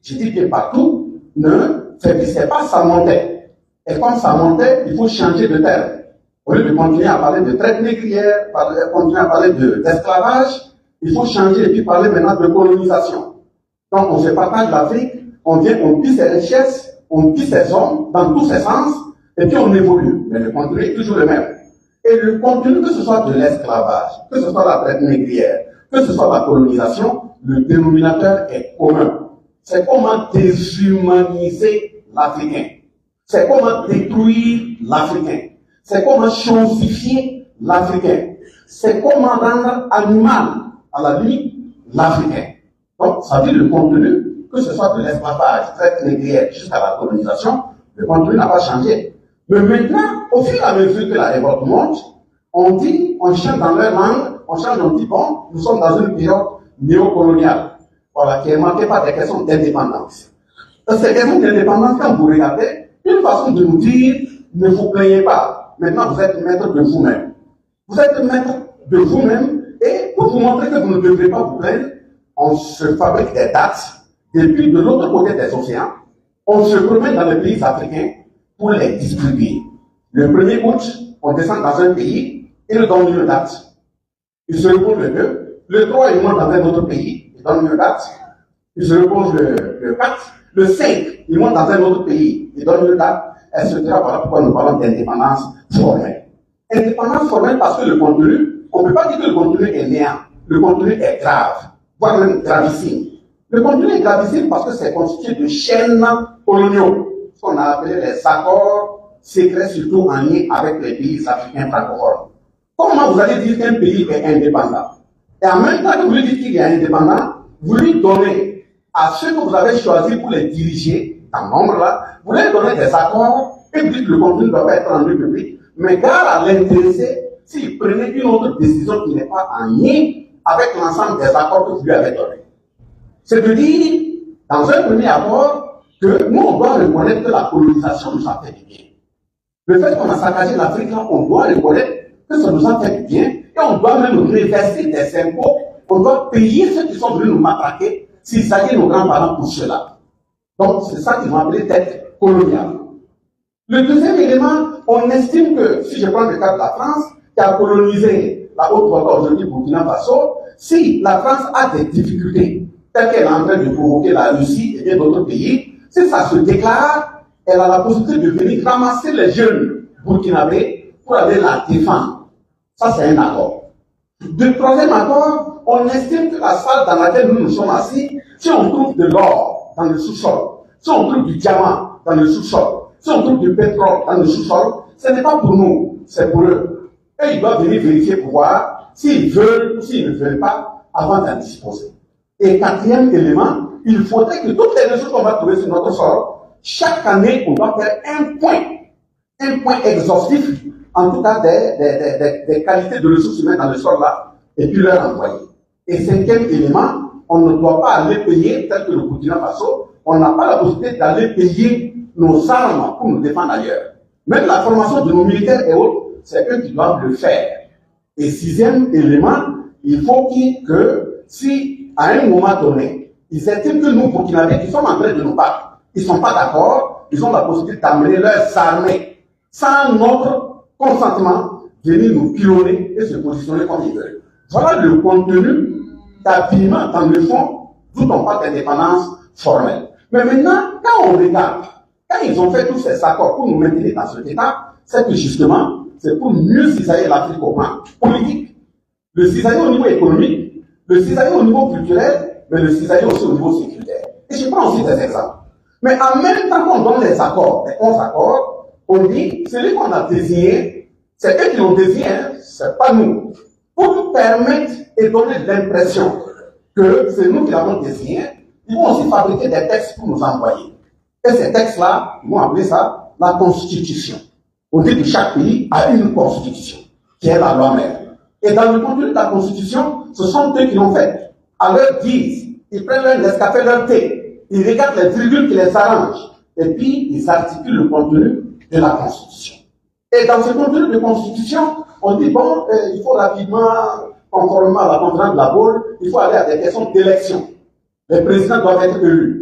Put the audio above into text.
je dis que partout, ne faiblissez pas, ça montait. Et quand ça montait, il faut changer de terme. Au lieu de continuer à parler de traite négrière, continuer à parler d'esclavage, il faut changer et puis parler maintenant de colonisation. Donc on se partage l'Afrique, on vient, on pille ses richesses, on pille ses hommes dans tous ses sens, et puis on évolue. Mais le contenu est toujours le même. Et le contenu, que ce soit de l'esclavage, que ce soit la traite négrière, que ce soit la colonisation, le dénominateur est commun. C'est comment déshumaniser l'Africain. C'est comment détruire l'Africain. C'est comment chosifier l'Africain. C'est comment rendre animal, à la limite, l'Africain. Donc, ça veut dire le contenu, que ce soit de l'esclavage, traite négrière, jusqu'à la colonisation, le contenu n'a pas changé. Mais maintenant, au fur et à mesure que la révolte monte, on dit, on chante dans leur langue, on chante, on dit, bon, nous sommes dans une période néocoloniale, voilà, qui est marquée par des questions d'indépendance. Ces questions d'indépendance, quand vous regardez, une façon de nous dire, ne vous plaignez pas. Maintenant, vous êtes maître de vous-même. Vous êtes maître de vous-même, et pour vous montrer que vous ne devrez pas vous plaindre, on se fabrique des dates, depuis de l'autre côté des océans, on se promène dans les pays africains pour les distribuer. Le 1er août, on descend dans un pays, il donne une date. Il se repose le 2, le 3, il monte dans un autre pays, il donne une date. Il se repose le 4, le 5, il monte dans un autre pays, il donne une date, etc. Voilà pourquoi nous parlons d'indépendance formelle. Indépendance formelle parce que le contenu, on ne peut pas dire que le contenu est néant. Le contenu est grave, voire même gravissime. Le contenu est gravissime parce que c'est constitué de chaînes coloniaux, ce qu'on a appelé les accords secrets, surtout en lien avec les pays africains francophones. Comment vous allez dire qu'un pays est indépendant? Et en même temps que vous lui dites qu'il est indépendant, vous lui donnez à ceux que vous avez choisis pour les diriger, dans nombre là, vous leur donnez des accords et vous dites que le contenu ne doit pas être rendu public, mais gare à l'intéressé s'il prenait une autre décision qui n'est pas en lien avec l'ensemble des accords que vous lui avez donnés. C'est de dire, dans un premier abord, que nous, on doit reconnaître que la colonisation nous a fait du bien. Le fait qu'on a saccagé l'Afrique, là, on doit reconnaître que ça nous a fait du bien, et on doit même réverser des impôts, on doit payer ceux qui sont venus nous matraquer, s'il s'agit de nos grands-parents pour cela. Donc, c'est ça qu'ils vont appeler dette coloniale. Le deuxième élément, on estime que, si je prends le cas de la France, qui a colonisé la Haute-Volta, aujourd'hui Burkina Faso, si la France a des difficultés, telles qu'elle est en train de provoquer la Russie et bien d'autres pays, si ça se déclare, elle a la possibilité de venir ramasser les jeunes burkinabés pour aller la défendre. Ça, c'est un accord. Le troisième accord, on estime que la salle dans laquelle nous nous sommes assis, si on trouve de l'or dans le sous-sol, si on trouve du diamant dans le sous-sol, si on trouve du pétrole dans le sous-sol, ce n'est pas pour nous, c'est pour eux. Et ils doivent venir vérifier pour voir s'ils veulent ou s'ils ne veulent pas avant d'en disposer. Et quatrième élément, il faudrait que toutes les ressources qu'on va trouver sur notre sol, chaque année, on doit faire un point exhaustif, en tout cas des qualités de ressources humaines dans le sol là, et puis leur envoyer. Et cinquième élément, on ne doit pas aller payer, tel que le Burkina Faso, on n'a pas la possibilité d'aller payer nos armes pour nous défendre ailleurs. Même la formation de nos militaires et autres, c'est eux qui doivent le faire. Et sixième élément, il faut que si, à un moment donné, ils estiment que nous, Burkinabés, qui sommes en train de nous battre, ils ne sont pas d'accord, ils ont la possibilité d'amener leurs armées, sans notre consentement, venir nous pilonner et se positionner comme ils veulent. Voilà le contenu d'habillement dans le fond, d'où on parle d'indépendance formelle. Mais maintenant, quand on regarde, quand ils ont fait tous ces accords pour nous maintenir dans cet état, c'est que justement, c'est pour mieux cisailler l'Afrique au plan politique, le cisailler au niveau économique, le cisailler au niveau culturel, mais le cisailler aussi au niveau sécuritaire. Et je prends aussi des exemples. Mais en même temps qu'on donne les accords, les 11 accords, on dit, celui qu'on a désigné, c'est eux qui l'ont désigné, hein, c'est pas nous. Pour nous permettre et donner l'impression que c'est nous qui l'avons désigné, ils vont aussi fabriquer des textes pour nous envoyer. Et ces textes-là, ils vont appeler ça la Constitution. On dit que chaque pays a une Constitution, qui est la loi mère. Et dans le contenu de la Constitution, ce sont eux qui l'ont fait. À leur guise, ils prennent leur Nescafé, leur thé, ils regardent les virgules qui les arrangent, et puis ils articulent le contenu de la Constitution. Et dans ce contenu de Constitution, on dit, bon, il faut rapidement, conformément à la conférence de la Baule, il faut aller à des questions d'élection. Les présidents doivent être élus.